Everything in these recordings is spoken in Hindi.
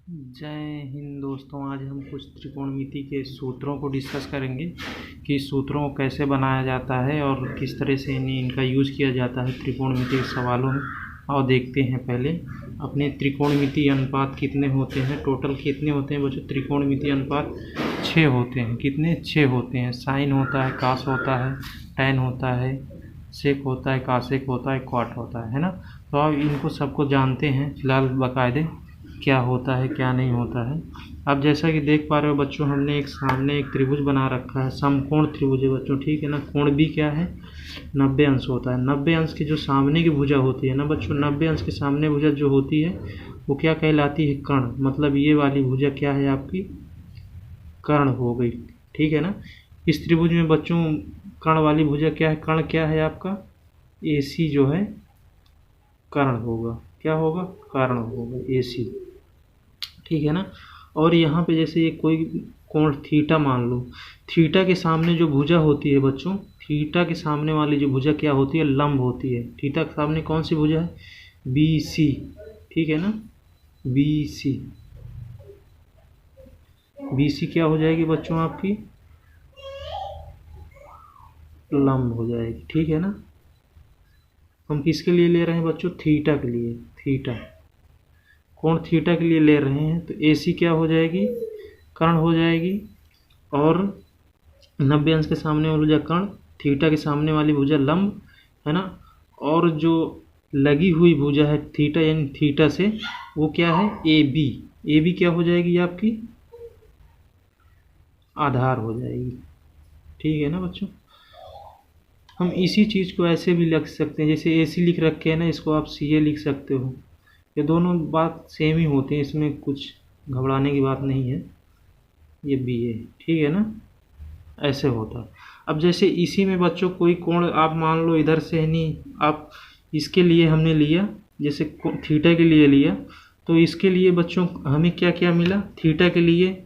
जय हिंद दोस्तों। आज हम कुछ त्रिकोणमिति के सूत्रों को डिस्कस करेंगे कि सूत्रों को कैसे बनाया जाता है और किस तरह से इनका यूज किया जाता है त्रिकोणमिति के सवालों में। और देखते हैं पहले अपने त्रिकोणमिति अनुपात कितने होते हैं, टोटल कितने होते हैं बच्चों। त्रिकोणमिति अनुपात 6 होते हैं। कितने? 6 होते हैं। साइन होता है, कास होता है, टैन होता है, सेक होता है, कासेक होता है, क्वाट होता है ना। तो आप इनको सबको जानते हैं फिलहाल बाकायदे क्या होता है क्या नहीं होता है। अब जैसा कि देख पा रहे हो बच्चों, हमने सामने एक त्रिभुज बना रखा है, समकोण त्रिभुज है बच्चों, ठीक है ना। कोण भी क्या है? 90 अंश होता है। 90 अंश की जो सामने की भुजा होती है ना बच्चों, 90 अंश के सामने भुजा जो होती है वो क्या कहलाती है? कर्ण। मतलब ये वाली भुजा क्या है आपकी? कर्ण हो गई, ठीक है ना। इस त्रिभुज में बच्चों कर्ण वाली भुजा क्या है? कर्ण क्या है आपका? AC जो है कर्ण होगा। क्या होगा? कर्ण होगा, AC, ठीक है ना। और यहाँ पे जैसे ये कोई कोण थीटा मान लो, थीटा के सामने जो भुजा होती है बच्चों, थीटा के सामने वाली जो भुजा क्या होती है? लंब होती है। थीटा के सामने कौन सी भुजा है? BC, ठीक है ना। BC, BC क्या हो जाएगी बच्चों आपकी? लंब हो जाएगी, ठीक है ना। हम किसके लिए ले रहे हैं बच्चों? थीटा के लिए। थीटा, कोण थीटा के लिए ले रहे हैं तो AC क्या हो जाएगी? कर्ण हो जाएगी। और 90 अंश के सामने वाली भुजा कर्ण, थीटा के सामने वाली भुजा लंब, है ना। और जो लगी हुई भुजा है थीटा यानी थीटा से, वो क्या है? AB। AB क्या हो जाएगी आपकी? आधार हो जाएगी, ठीक है ना बच्चों। हम इसी चीज़ को ऐसे भी लिख सकते हैं, जैसे AC लिख रखे हैं ना, इसको आप CA लिख सकते हो। ये दोनों बात सेम ही होती है, इसमें कुछ घबराने की बात नहीं है। ये BA, ठीक है ना, ऐसे होता है। अब जैसे इसी में बच्चों कोई कोण आप मान लो इधर से नहीं, आप इसके लिए हमने लिया, जैसे थीटा के लिए लिया, तो इसके लिए बच्चों हमें क्या क्या मिला? थीटा के लिए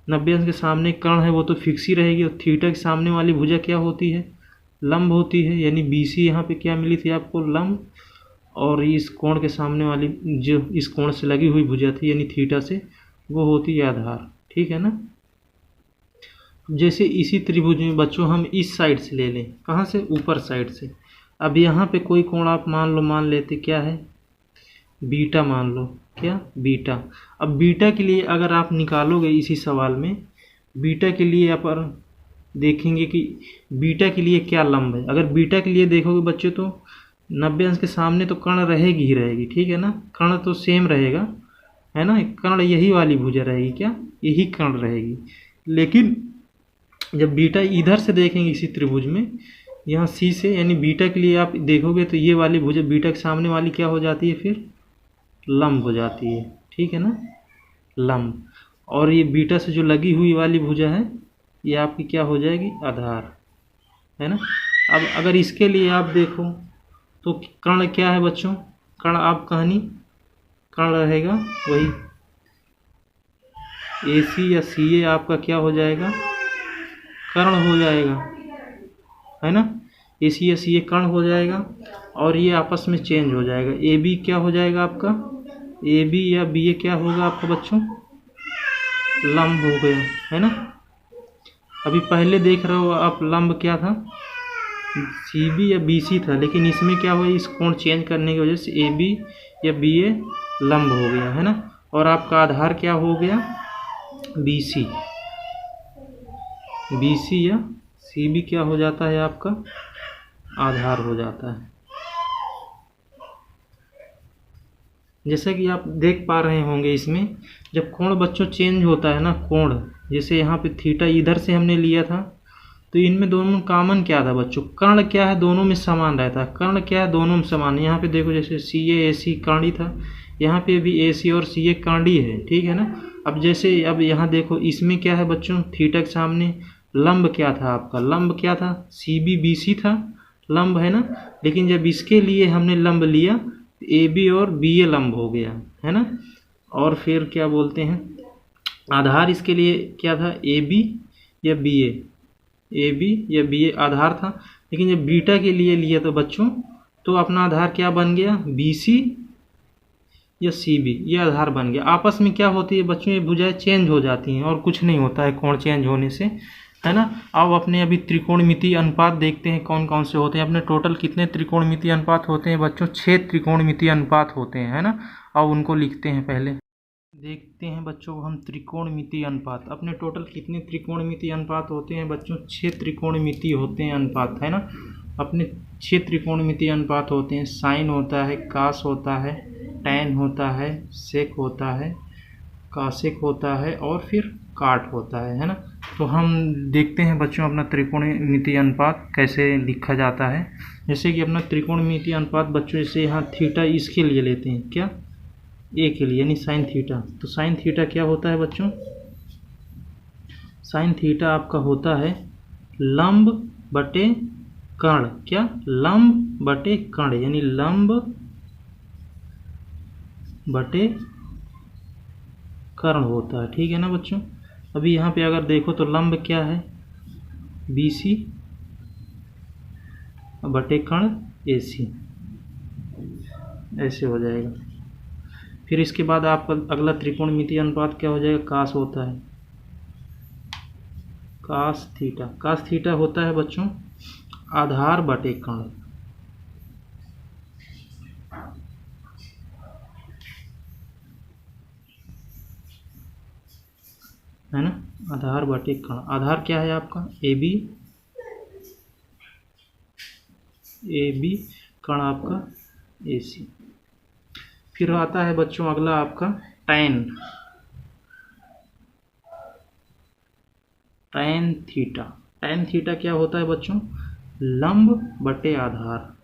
90 अंश के सामने कर्ण है वो तो फिक्स ही रहेगी, और थीटा के सामने वाली भुजा क्या होती है? लंब होती है। यानी BC यहाँ पे क्या मिली थी आपको? लंब। और इस कोण के सामने वाली जो इस कोण से लगी हुई भुजा थी यानी थीटा से, वो होती है आधार, ठीक है ना। जैसे इसी त्रिभुज में बच्चों हम इस साइड से ले लें, कहाँ से? ऊपर साइड से। अब यहाँ पे कोई कोण आप मान लेते क्या है? बीटा मान लो। क्या? बीटा। अब बीटा के लिए अगर आप निकालोगे इसी सवाल में, बीटा के लिए यहाँ पर देखेंगे कि बीटा के लिए क्या लंब है। अगर बीटा के लिए देखोगे बच्चों तो 90 अंश के सामने तो कर्ण रहेगी ही रहेगी, ठीक है ना। कर्ण तो सेम रहेगा, है ना। कर्ण यही वाली भुजा रहेगी, क्या? यही कर्ण रहेगी। लेकिन जब बीटा इधर से देखेंगे इसी त्रिभुज में, यहाँ C से, यानी बीटा के लिए आप देखोगे तो ये वाली भुजा बीटा के सामने वाली क्या हो जाती है? फिर लंब हो जाती है, ठीक है ना, लंब। और ये बीटा से जो लगी हुई वाली भुजा है ये आपकी क्या हो जाएगी? आधार, है ना। अब अगर इसके लिए आप देखो तो कर्ण क्या है बच्चों? कर्ण आप कहानी कर्ण रहेगा वही AC या CA आपका क्या हो जाएगा? कर्ण हो जाएगा, है ना। AC या CA कर्ण हो जाएगा। और ये आपस में चेंज हो जाएगा। AB क्या हो जाएगा आपका? AB या BA क्या होगा आपका बच्चों? लंब हो गया, है ना। अभी पहले देख रहे हो आप लंब क्या था? CB या BC था, लेकिन इसमें क्या हुआ? इस कोण चेंज करने की वजह से AB या BA लंब हो गया, है ना। और आपका आधार क्या हो गया? BC। BC या CB क्या हो जाता है आपका? आधार हो जाता है। जैसे कि आप देख पा रहे होंगे इसमें जब कोण बच्चों चेंज होता है ना, कोण जैसे यहाँ पे थीटा इधर से हमने लिया था, तो इनमें दोनों में कॉमन क्या था बच्चों? कर्ण क्या है? दोनों में समान रहता है। कर्ण क्या है? दोनों में समान है। यहाँ पे देखो जैसे CA AC कर्णी था, यहाँ पे भी AC और CA कर्णी है, ठीक है ना। अब जैसे अब यहाँ देखो इसमें क्या है बच्चों? थीटा के सामने लंब क्या था आपका? लंब क्या था? CB BC था, लंब, है ना। लेकिन जब इसके लिए हमने लंब लिया AB और BA लंब हो गया, है ना। और फिर क्या बोलते हैं, आधार इसके लिए क्या था? AB या BA, AB या BA आधार था। लेकिन जब बीटा के लिए लिया तो बच्चों तो अपना आधार क्या बन गया? BC या CB, ये आधार बन गया। आपस में क्या होती है बच्चों, ये भुजाएं चेंज हो जाती हैं और कुछ नहीं होता है कोण चेंज होने से, है ना। अब अपने अभी त्रिकोणमितीय अनुपात देखते हैं कौन कौन से होते हैं। अपने टोटल कितने त्रिकोणमितीय अनुपात होते हैं बच्चों, 6 त्रिकोणमितीय अनुपात होते हैं, है ना। अब उनको लिखते हैं, पहले देखते हैं बच्चों हम त्रिकोणमितीय अनुपात। अपने टोटल कितने त्रिकोणमितीय अनुपात होते हैं बच्चों, 6 त्रिकोणमितीय होते हैं अनुपात, है ना। अपने 6 त्रिकोणमितीय अनुपात होते हैं। साइन होता है, कास होता है, टैन होता है, सेक होता है, कासेक होता है और फिर काट होता है ना। तो हम देखते हैं बच्चों अपना त्रिकोणमितीय अनुपात कैसे लिखा जाता है। जैसे कि अपना त्रिकोणमितीय अनुपात बच्चों, जैसे यहाँ थीटा इसके लिए लेते हैं, क्या, ए के लिए, यानी साइन थीटा। तो साइन थीटा क्या होता है बच्चों, साइन थीटा आपका होता है लंब बटे कर्ण, क्या, लंब बटे कर्ण, यानी लंब बटे कर्ण होता है, ठीक है ना बच्चों। अभी यहाँ पे अगर देखो तो लंब क्या है, BC बटे कर्ण AC, ऐसे हो जाएगा। फिर इसके बाद आपका अगला त्रिकोणमितीय अनुपात क्या हो जाएगा, कास होता है, कास थीटा। कास थीटा होता है बच्चों आधार बटे कर्ण, है ना, आधार बटे कर्ण। आधार क्या है आपका, AB, कर्ण आपका AC। फिर आता है बच्चों अगला आपका tan, tan theta. Tan theta क्या होता है बच्चों, लंब बटे आधार,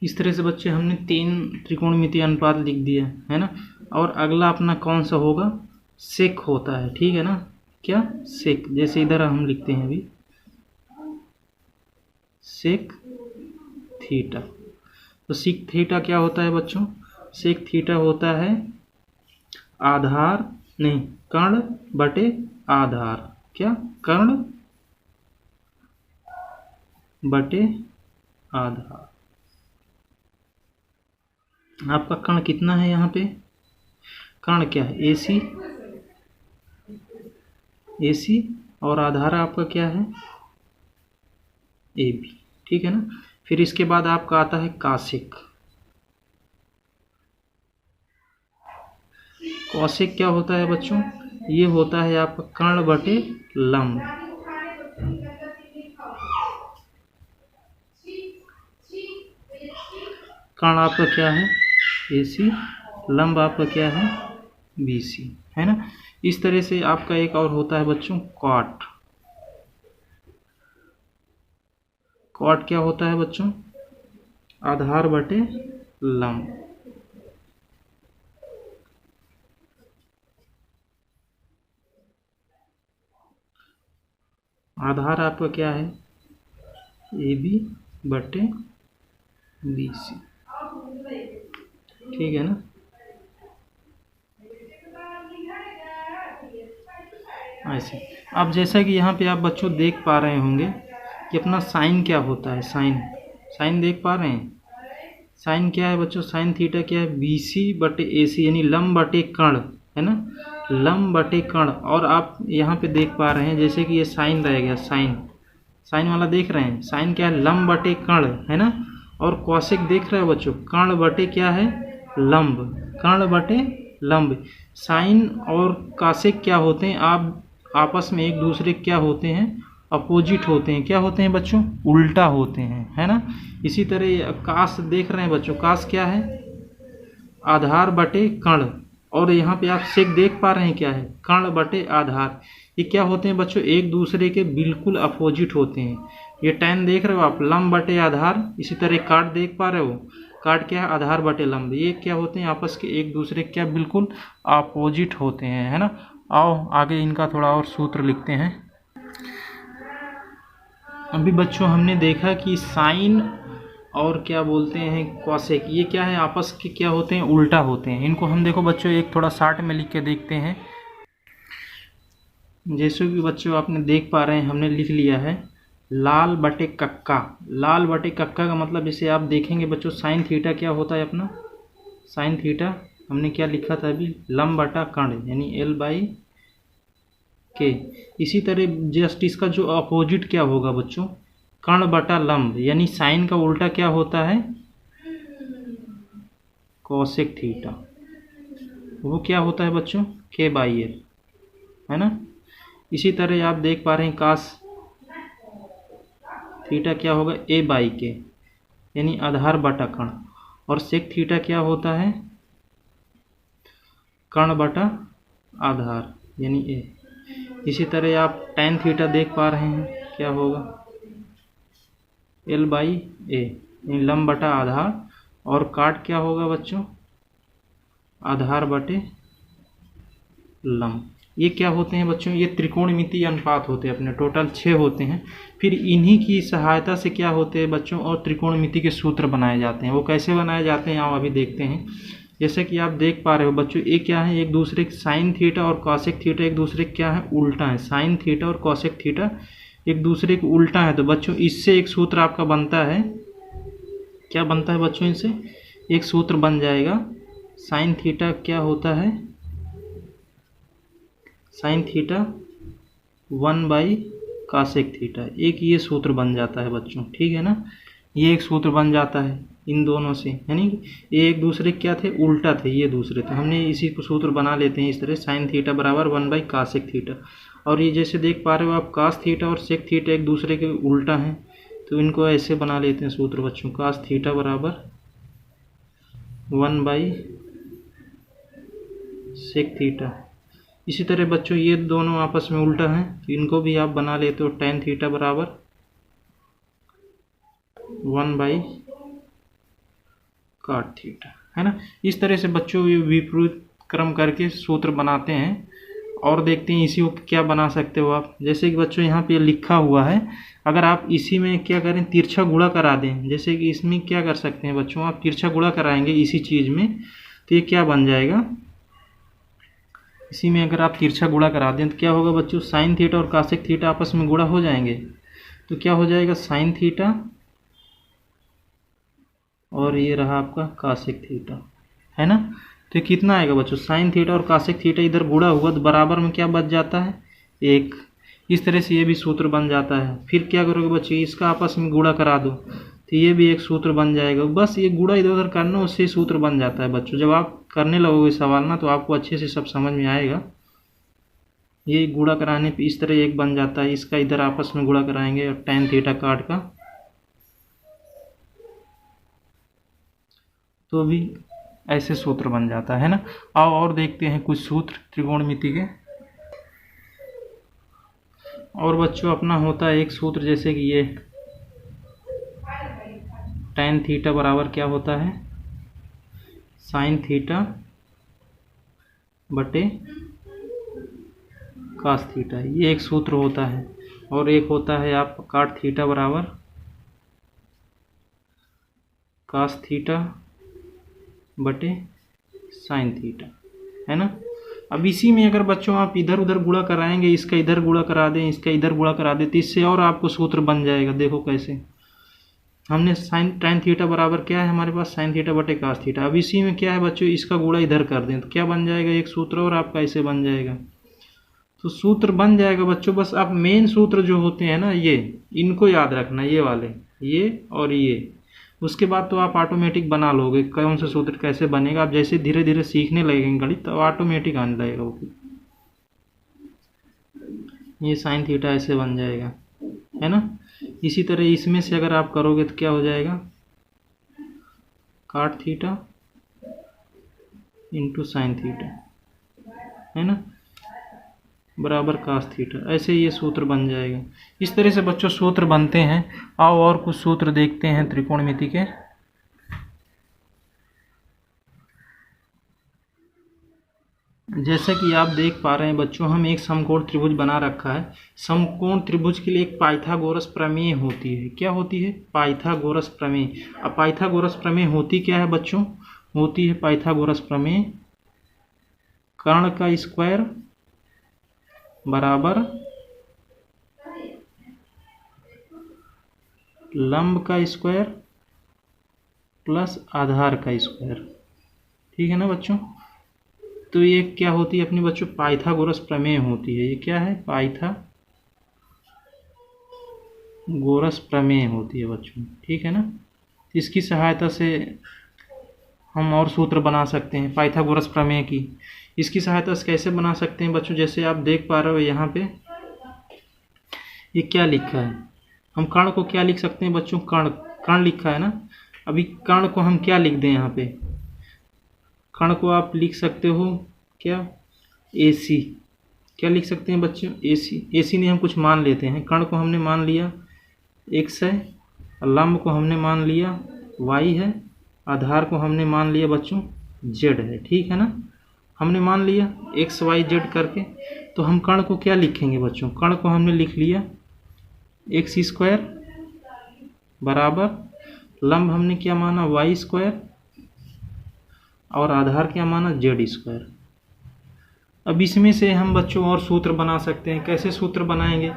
इस तरह से बच्चे हमने 3 त्रिकोणमितीय अनुपात लिख दिया, है ना। और अगला अपना कौन सा होगा, सेक होता है, ठीक है ना, क्या, सेक। जैसे इधर हम लिखते हैं अभी सेक थीटा। तो सेक थीटा क्या होता है बच्चों, सेक थीटा होता है आधार, नहीं, कर्ण बटे आधार, क्या, कर्ण बटे आधार। आपका कर्ण कितना है यहाँ पे, कर्ण क्या है, AC, और आधार आपका क्या है, AB, ठीक है ना। फिर इसके बाद आपका आता है कासेक। कौशिक क्या होता है बच्चों, ये होता है आपका कर्ण बटे लंब, कर्ण आपका क्या है AC, लंब आपका क्या है BC, है ना। इस तरह से आपका एक और होता है बच्चों कॉट। कॉट क्या होता है बच्चों, आधार बटे लंब, आधार आपका क्या है AB बटे BC, ठीक है ना। ऐसे अब जैसा कि यहाँ पे आप बच्चों देख पा रहे होंगे कि अपना साइन क्या होता है, साइन देख पा रहे हैं। साइन क्या है बच्चों, साइन थीटा क्या है, BC बटे AC, यानी लंब बटे कर्ण, है ना, लंब बटे कर्ण। और आप यहाँ पे देख पा रहे हैं जैसे कि ये साइन रह गया, साइन वाला देख रहे हैं, साइन क्या है, लंब बटे कर्ण, है ना। और कौशिक देख रहे हो बच्चों, कर्ण बटे क्या है, लंब, कर्ण बटे लंब। साइन और कौशिक क्या होते हैं, आप आपस में एक दूसरे क्या होते हैं, अपोजिट होते हैं, क्या होते हैं बच्चों, उल्टा होते हैं, है ना। इसी तरह कास देख रहे हैं बच्चों, कास क्या है, आधार बटे कर्ण। और यहाँ पे आप सेक देख पा रहे हैं क्या है, कर्ण बटे आधार। ये क्या होते हैं बच्चों, एक दूसरे के बिल्कुल अपोजिट होते हैं। ये टैन देख रहे हो आप, लंब बटे आधार। इसी तरह काट देख पा रहे हो, काट क्या है, आधार बटे लंब। ये क्या होते हैं, आपस के एक दूसरे क्या बिल्कुल अपोजिट होते हैं, है ना। आओ आगे इनका थोड़ा और सूत्र लिखते हैं। अभी बच्चों हमने देखा कि साइन और क्या बोलते हैं कौशिक, ये क्या है, आपस के क्या होते हैं, उल्टा होते हैं। इनको हम देखो बच्चों एक थोड़ा शार्ट में लिख के देखते हैं। जैसे कि बच्चों आपने देख पा रहे हैं, हमने लिख लिया है लाल बटे कक्का। लाल बटे कक्का का मतलब जैसे आप देखेंगे बच्चों, साइन थीटा क्या होता है अपना, साइन थीटा हमने क्या लिखा था अभी, लंब बटा कर्ण यानी L/K। इसी तरह जस्ट इसका जो अपोजिट क्या होगा बच्चों, कर्ण बटा लंब, यानी साइन का उल्टा क्या होता है, कोसेक थीटा। वो क्या होता है बच्चों, K/L, है ना। इसी तरह आप देख पा रहे हैं कास थीटा क्या होगा, A/K, यानी आधार बटा कर्ण। और सेक थीटा क्या होता है, कर्ण बटा आधार यानी A। इसी तरह आप tan थीटा देख पा रहे हैं क्या होगा, L/A यानी लंब बटा आधार। और काट क्या होगा बच्चों, आधार बटे लंब। ये क्या होते हैं बच्चों, ये त्रिकोणमितीय अनुपात होते हैं अपने, टोटल 6 होते हैं। फिर इन्हीं की सहायता से क्या होते हैं बच्चों, और त्रिकोणमिति के सूत्र बनाए जाते हैं। वो कैसे बनाए जाते हैं आप अभी देखते हैं। जैसे कि आप देख पा रहे हो बच्चों, ये क्या है, एक दूसरे साइन थीटा और कॉसेक थीटा एक दूसरे क्या है, उल्टा है। साइन थीटा और कॉसेक थीटा एक दूसरे के उल्टा है। तो बच्चों इससे एक सूत्र आपका बनता है, क्या बनता है बच्चों, इनसे एक सूत्र बन जाएगा। साइन थीटा क्या होता है, साइन थीटा 1/कॉसेक थीटा, एक ये सूत्र बन जाता है बच्चों, ठीक है ना। ये एक सूत्र बन जाता है इन दोनों से, यानी ये एक दूसरे क्या थे, उल्टा थे, ये दूसरे थे। हमने इसी को सूत्र बना लेते हैं इस तरह, साइन थीटा बराबर 1/कॉसेक थीटा। और ये जैसे देख पा रहे हो आप, कास थीटा और सेक थीटा एक दूसरे के उल्टा हैं, तो इनको ऐसे बना लेते हैं सूत्र बच्चों, कास थीटा बराबर 1/सेक थीटा। इसी तरह बच्चों ये दोनों आपस में उल्टा हैं, तो इनको भी आप बना लेते हो, tan थीटा बराबर 1/cot थीटा, है ना। इस तरह से बच्चों ये विपरीत क्रम करके सूत्र बनाते हैं। और देखते हैं इसी को क्या बना सकते हो आप। जैसे कि बच्चों यहाँ पे लिखा हुआ है, अगर आप इसी में क्या करें, तिरछा गुणा करा दें। जैसे कि इसमें क्या कर सकते हैं बच्चों, आप तिरछा गुणा कराएंगे इसी चीज़ में, तो ये क्या बन जाएगा, इसी में अगर आप तिरछा गुणा करा दें तो क्या होगा बच्चों, साइन थीटा और कॉसेक थीटा आपस में गुणा हो जाएंगे। तो क्या हो जाएगा, साइन थीटा और ये रहा आपका कॉसेक थीटा, है ना। तो कितना आएगा बच्चों, साइन थीटा और कॉसेक थीटा इधर गुणा हुआ तो बराबर में क्या बच जाता है, 1। इस तरह से ये भी सूत्र बन जाता है। फिर क्या करोगे बच्चों, इसका आपस में गुणा करा दो तो ये भी एक सूत्र बन जाएगा। बस ये गुणा इधर उधर करना, उससे सूत्र बन जाता है बच्चों। जब आप करने लगोगे सवाल ना, तो आपको अच्छे से सब समझ में आएगा। ये गुणा कराने पे इस तरह एक बन जाता है, इसका इधर आपस में गुणा कराएंगे और tan थीटा काट का, तो भी ऐसे सूत्र बन जाता है ना। आओ और देखते हैं कुछ सूत्र त्रिकोणमिति के। और बच्चों अपना होता है एक सूत्र, जैसे कि ये tan थीटा बराबर क्या होता है, साइन थीटा बटे कास थीटा, ये एक सूत्र होता है। और एक होता है आप काट थीटा बराबर कास थीटा बटे साइन थीटा, है ना। अब इसी में अगर बच्चों आप इधर उधर गुणा कराएंगे, इसका इधर गुणा करा दें, इसका इधर गुणा करा दें, तो इससे और आपको सूत्र बन जाएगा। देखो कैसे, हमने साइन tan थीटा बराबर क्या है हमारे पास, साइन थीटा बटे कास थीटा। अब इसी में क्या है बच्चों, इसका गुणा इधर कर दें तो क्या बन जाएगा, एक सूत्र और आपका ऐसे बन जाएगा। तो सूत्र बन जाएगा बच्चों। बस आप मेन सूत्र जो होते हैं ना, ये इनको याद रखना, ये वाले, ये और ये। उसके बाद तो आप ऑटोमेटिक बना लोगे कौन सा सूत्र कैसे बनेगा। आप जैसे धीरे धीरे सीखने लगेंगे गणित, तो ऑटोमेटिक आने लगेगा वो। ये साइन थीटा ऐसे बन जाएगा, है ना। इसी तरह इसमें से अगर आप करोगे तो क्या हो जाएगा, काट थीटा इंटू साइन थीटा, है ना, बराबर कास थीटा। ऐसे ये सूत्र बन जाएगा। इस तरह से बच्चों सूत्र बनते हैं। आओ और कुछ सूत्र देखते हैं त्रिकोणमिति के। जैसे कि आप देख पा रहे हैं बच्चों, हम एक समकोण त्रिभुज बना रखा है। समकोण त्रिभुज के लिए एक पाइथागोरस प्रमेय होती है। क्या होती है, पाइथागोरस प्रमेय। अब पाइथागोरस प्रमेय होती क्या है बच्चों, होती है पाइथागोरस प्रमेय, कर्ण का स्क्वायर बराबर लंब का स्क्वायर प्लस आधार का स्क्वायर। ठीक है ना बच्चों। तो ये क्या होती है अपनी बच्चों, पाइथागोरस प्रमेय होती है। ये क्या है, पाइथागोरस प्रमेय होती है बच्चों। ठीक है ना। इसकी सहायता से हम और सूत्र बना सकते हैं पाइथागोरस प्रमेय की। इसकी सहायता से कैसे बना सकते हैं बच्चों, जैसे आप देख पा रहे हो यहाँ पे ये क्या लिखा है। हम कर्ण को क्या लिख सकते हैं बच्चों, कर्ण लिखा है ना। अभी कर्ण को हम क्या लिख दें यहाँ पे, कर्ण को आप लिख सकते हो क्या, AC। क्या लिख सकते हैं बच्चों, AC ने हम कुछ मान लेते हैं। कर्ण को हमने मान लिया x है, लंब को हमने मान लिया y है, आधार को हमने मान लिया बच्चों z है। ठीक है ना। हमने मान लिया x y z करके। तो हम कर्ण को क्या लिखेंगे बच्चों, कर्ण को हमने लिख लिया x स्क्वायर बराबर लंब हमने क्या माना y स्क्वायर और आधार क्या माना z स्क्वायर। अब इसमें से हम बच्चों और सूत्र बना सकते हैं। कैसे सूत्र बनाएंगे,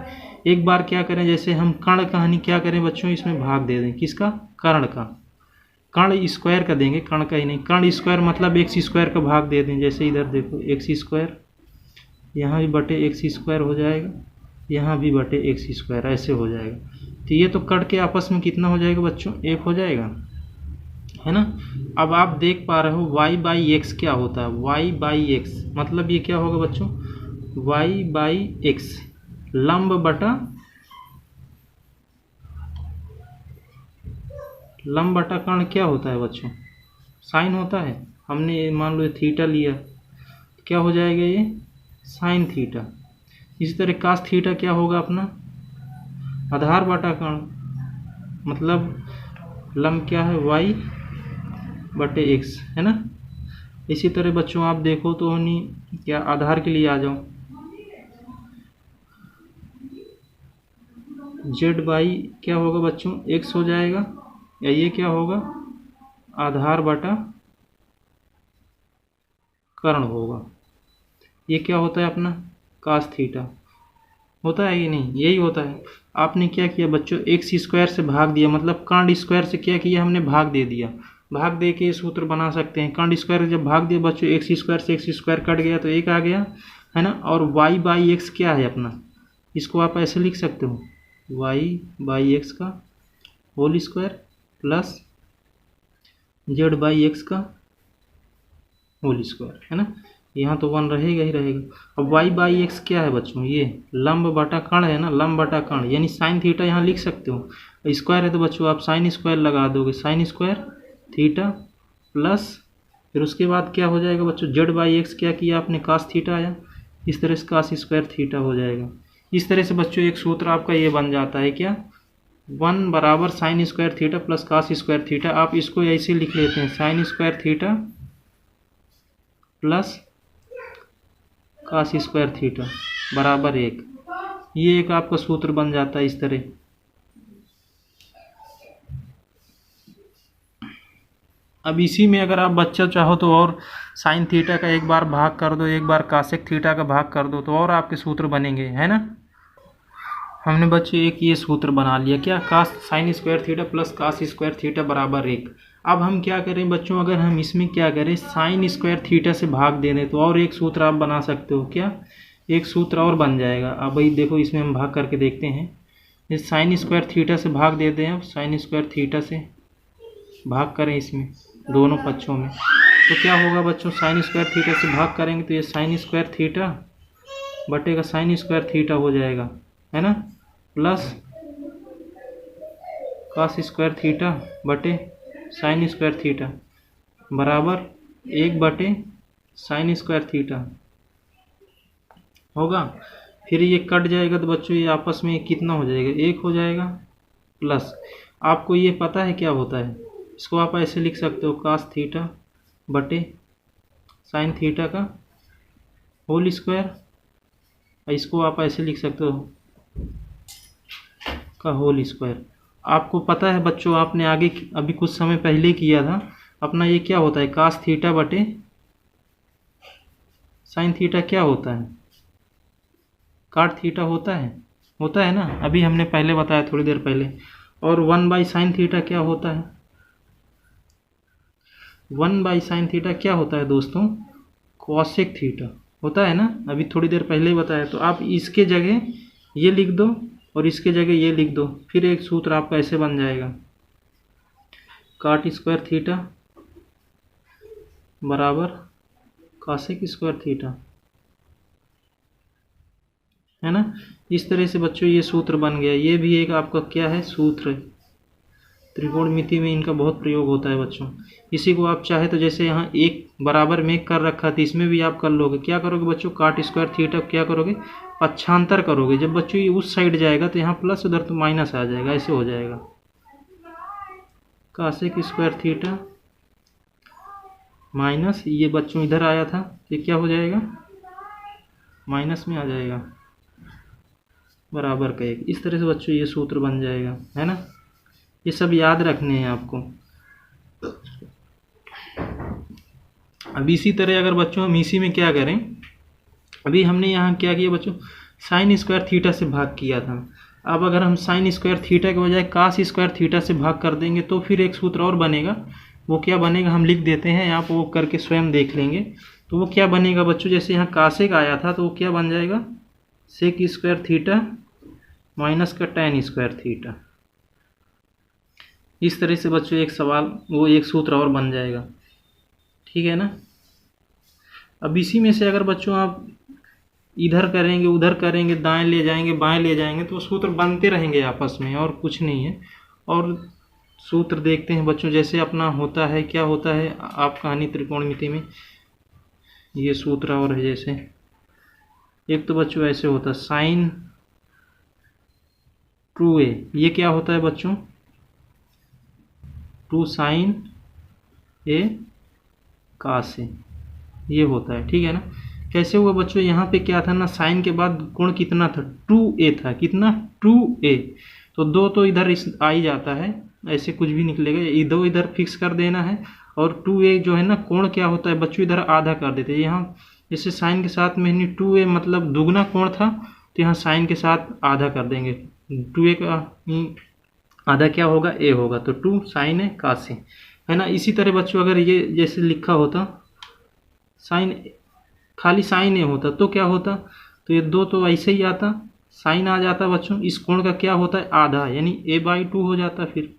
एक बार क्या करें, जैसे हम कर्ण कहानी क्या करें बच्चों, इसमें भाग दे दें। किसका, कर्ण का। कर्ण स्क्वायर का देंगे, कर्ण का ही नहीं। कर्ण स्क्वायर मतलब x स्क्वायर का भाग दे दें। जैसे इधर देखो x स्क्वायर, यहाँ भी बटे x स्क्वायर हो जाएगा, यहाँ भी बटे x स्क्वायर, ऐसे हो जाएगा। तो ये तो कट के आपस में कितना हो जाएगा बच्चों, 1 हो जाएगा, है ना। अब आप देख पा रहे हो y बाई एक्स क्या होता है, y बाई एक्स मतलब ये क्या होगा बच्चों, y बाई एक्स लंब बटा कर्ण क्या होता है बच्चों, साइन होता है। हमने मान लो थीटा लिया, क्या हो जाएगा ये, साइन थीटा। इसी तरह कास थीटा क्या होगा अपना, आधार बटा कर्ण मतलब लंब क्या है y बटे x, है ना। इसी तरह बच्चों आप देखो तो नहीं क्या, आधार के लिए आ जाओ, z बाई क्या होगा बच्चों, x हो जाएगा, या ये क्या होगा, आधार बटा कर्ण होगा। ये क्या होता है अपना, कास थीटा होता है कि नहीं, यही होता है। आपने क्या किया बच्चों, x स्क्वायर से भाग दिया, मतलब कर्ण स्क्वायर से क्या किया हमने, भाग दे दिया। भाग दे के सूत्र बना सकते हैं। कर्ण स्क्वायर जब भाग दिया बच्चों, x स्क्वायर से x स्क्वायर कट गया तो 1 आ गया, है ना। और y बाई एक्स क्या है अपना, इसको आप ऐसे लिख सकते हो, y बाई एक्स का whole square plus z by x का होल स्क्वायर, है ना। यहाँ तो 1 रहेगा ही रहेगा। अब y बाई एक्स क्या है बच्चों, ये लंब बटा कर्ण है ना, लंब बटा कर्ण यानी साइन थीटा यहाँ लिख सकते हो। स्क्वायर है तो बच्चों आप साइन स्क्वायर लगा दोगे, साइन स्क्वायर थीटा प्लस फिर उसके बाद क्या हो जाएगा बच्चों, z बाई एक्स क्या किया आपने, कास थीटा आया, इस तरह से कास स्क्वायर थीटा हो जाएगा। इस तरह से बच्चों एक सूत्र आपका ये बन जाता है क्या, 1 बराबर sine square theta plus cos square theta. आप इसको ऐसे लिख लेते हैं, sine square theta plus cos square theta बराबर 1। ये एक आपका सूत्र बन जाता है इस तरह। अब इसी में अगर आप बच्चा चाहो तो और साइन थीटा का एक बार भाग कर दो, एक बार कासेक थीटा का भाग कर दो, तो और आपके सूत्र बनेंगे, है ना। हमने बच्चे एक ये सूत्र बना लिया क्या, cos sine square theta plus cos square theta बराबर 1। अब हम क्या करें बच्चों, अगर हम इसमें क्या करें, साइन स्क्वायर थीटा से भाग दे दें तो और एक सूत्र आप बना सकते हो क्या, एक सूत्र और बन जाएगा। अब भाई देखो इसमें हम भाग करके देखते हैं। इस साइन स्क्वायर थीटा से भाग दे दें, अब साइन स्क्वायर थीटा से भाग करें इसमें दोनों पक्षों में, तो क्या होगा बच्चों, साइन स्क्वायर थीटा से भाग करेंगे तो ये साइन स्क्वायर थीटा बटेगा साइन स्क्वायर थीटा हो जाएगा, है ना, प्लस कास स्क्वायर थीटा बटे साइन स्क्वायर थीटा बराबर 1 बटे साइन स्क्वायर थीटा होगा। फिर ये कट जाएगा तो बच्चों ये आपस में कितना हो जाएगा, 1 हो जाएगा, प्लस आपको ये पता है क्या होता है, इसको आप ऐसे लिख सकते हो, कास थीटा बटे साइन थीटा का होल स्क्वायर, इसको आप ऐसे लिख सकते हो का होल स्क्वायर। आपको पता है बच्चों, आपने आगे अभी कुछ समय पहले किया था अपना, ये क्या होता है, कास थीटा बटे साइन थीटा क्या होता है, काट थीटा होता है ना, अभी हमने पहले बताया थोड़ी देर पहले। और 1/sin थीटा क्या होता है? 1/sin थीटा क्या होता है दोस्तों? कॉसेक थीटा होता है ना, अभी थोड़ी देर पहले ही बताया। तो आप इसके जगह ये लिख दो और इसके जगह ये लिख दो, फिर एक सूत्र आपका ऐसे बन जाएगा, काट स्क्वायर थीटा बराबर कॉसेक स्क्वायर थीटा, है ना। इस तरह से बच्चों ये सूत्र बन गया। ये भी एक आपका क्या है, सूत्र है। त्रिकोणमिति में इनका बहुत प्रयोग होता है बच्चों। इसी को आप चाहे तो जैसे यहाँ एक बराबर में कर रखा था, इसमें भी आप कर लोगे। क्या करोगे बच्चों, काट स्क्वायर थीटा क्या करोगे, पक्षांतर करोगे। जब बच्चों ये उस साइड जाएगा तो यहाँ प्लस, उधर तो माइनस आ जाएगा, ऐसे हो जाएगा। कॉसेक स्क्वायर थीटा माइनस, ये बच्चों इधर आया था, ये क्या हो जाएगा, माइनस में आ जाएगा, बराबर का एक। इस तरह से बच्चों ये सूत्र बन जाएगा, है ना। ये सब याद रखने हैं आपको। अब इसी तरह अगर बच्चों हम इसी में क्या करें, अभी हमने यहाँ क्या किया बच्चों, साइन स्क्वायर थीटा से भाग किया था। अब अगर हम साइन स्क्वायर थीटा के बजाय कास स्क्वायर थीटा से भाग कर देंगे तो फिर एक सूत्र और बनेगा। वो क्या बनेगा, हम लिख देते हैं, आप वो करके स्वयं देख लेंगे। तो वो क्या बनेगा बच्चों, जैसे यहाँ कासेक आया था तो वो क्या बन जाएगा, सेक स्क्वायर थीटा माइनस का tan स्क्वायर थीटा। इस तरह से बच्चों एक सवाल, वो एक सूत्र और बन जाएगा, ठीक है ना। अब इसी में से अगर बच्चों आप इधर करेंगे उधर करेंगे, दाएं ले जाएंगे बाएं ले जाएंगे, तो सूत्र बनते रहेंगे आपस में, और कुछ नहीं है। और सूत्र देखते हैं बच्चों, जैसे अपना होता है, क्या होता है आप कहानी त्रिकोणमिति में, ये सूत्र और है। जैसे एक तो बच्चों ऐसे होता है साइन 2a, ये क्या होता है बच्चों, 2 sin a cos a, ये होता है, ठीक है ना। कैसे हुआ बच्चों, यहाँ पे क्या था ना, साइन के बाद कोण कितना था, 2a था, कितना 2a। तो 2 तो इधर इस आ ही जाता है, ऐसे कुछ भी निकलेगा, इधर इधर फिक्स कर देना है। और 2a जो है ना, कोण क्या होता है बच्चों, इधर आधा कर देते हैं। यहाँ जैसे साइन के साथ में 2a मतलब दुगना कोण था, तो यहाँ साइन के साथ आधा कर देंगे, 2a का आधा क्या होगा, a होगा, तो 2 sin a cos a, है ना। इसी तरह बच्चों अगर ये जैसे लिखा होता साइन, खाली साइन ए होता तो क्या होता, तो ये 2 तो ऐसे ही आता, साइन आ जाता बच्चों, इस कोण का क्या होता है, आधा, यानी a/2 हो जाता, फिर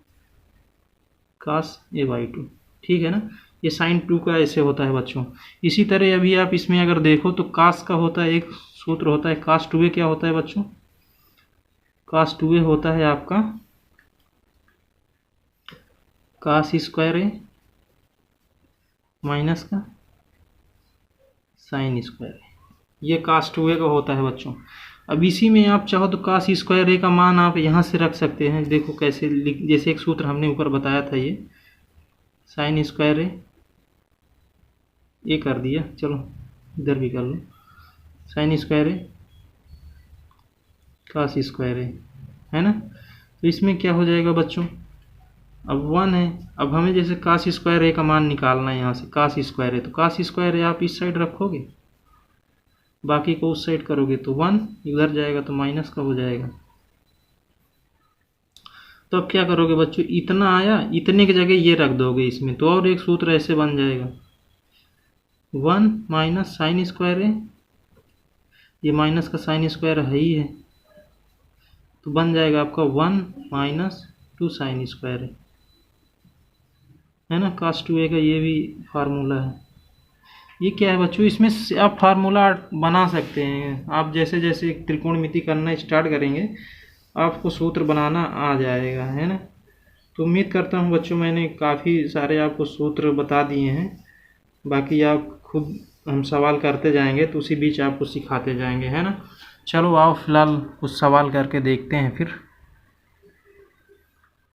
cos a/2, ठीक है ना। ये साइन 2 का ऐसे होता है बच्चों। इसी तरह अभी आप इसमें अगर देखो तो cos का होता है, एक सूत्र होता है cos 2a, क्या होता है बच्चों, cos 2a होता है आपका cos स्क्वायर a माइनस का साइन स्क्वायर a, ये cos 2a का होता है बच्चों। अब इसी में आप चाहो तो cos स्क्वायर a का मान आप यहाँ से रख सकते हैं, देखो कैसे लिख, जैसे एक सूत्र हमने ऊपर बताया था, ये साइन स्क्वायर a कर दिया, चलो इधर भी कर लो, sine square a cos square a, है ना। तो इसमें क्या हो जाएगा बच्चों, अब 1 है, अब हमें जैसे cos स्क्वायर a का मान निकालना है, यहाँ से cos स्क्वायर a, तो cos स्क्वायर a आप इस साइड रखोगे, बाकी को उस साइड करोगे, तो 1 इधर जाएगा तो माइनस का हो जाएगा। तो अब क्या करोगे बच्चों, इतना आया, इतने की जगह ये रख दोगे इसमें, तो और एक सूत्र ऐसे बन जाएगा, 1 माइनस साइन स्क्वायर a, ये माइनस का साइन स्क्वायर है ही है, तो बन जाएगा आपका 1 माइनस 2 साइन स्क्वायर है ना। cos 2a का ये भी फार्मूला है। ये क्या है बच्चों, इसमें से आप फार्मूला बना सकते हैं, आप जैसे जैसे त्रिकोणमिति करना स्टार्ट करेंगे आपको सूत्र बनाना आ जाएगा, है ना। तो उम्मीद करता हूँ बच्चों मैंने काफ़ी सारे आपको सूत्र बता दिए हैं, बाकी आप खुद हम सवाल करते जाएंगे तो उसी बीच आपको सिखाते जाएंगे, है ना। चलो आओ फिलहाल कुछ सवाल करके देखते हैं फिर।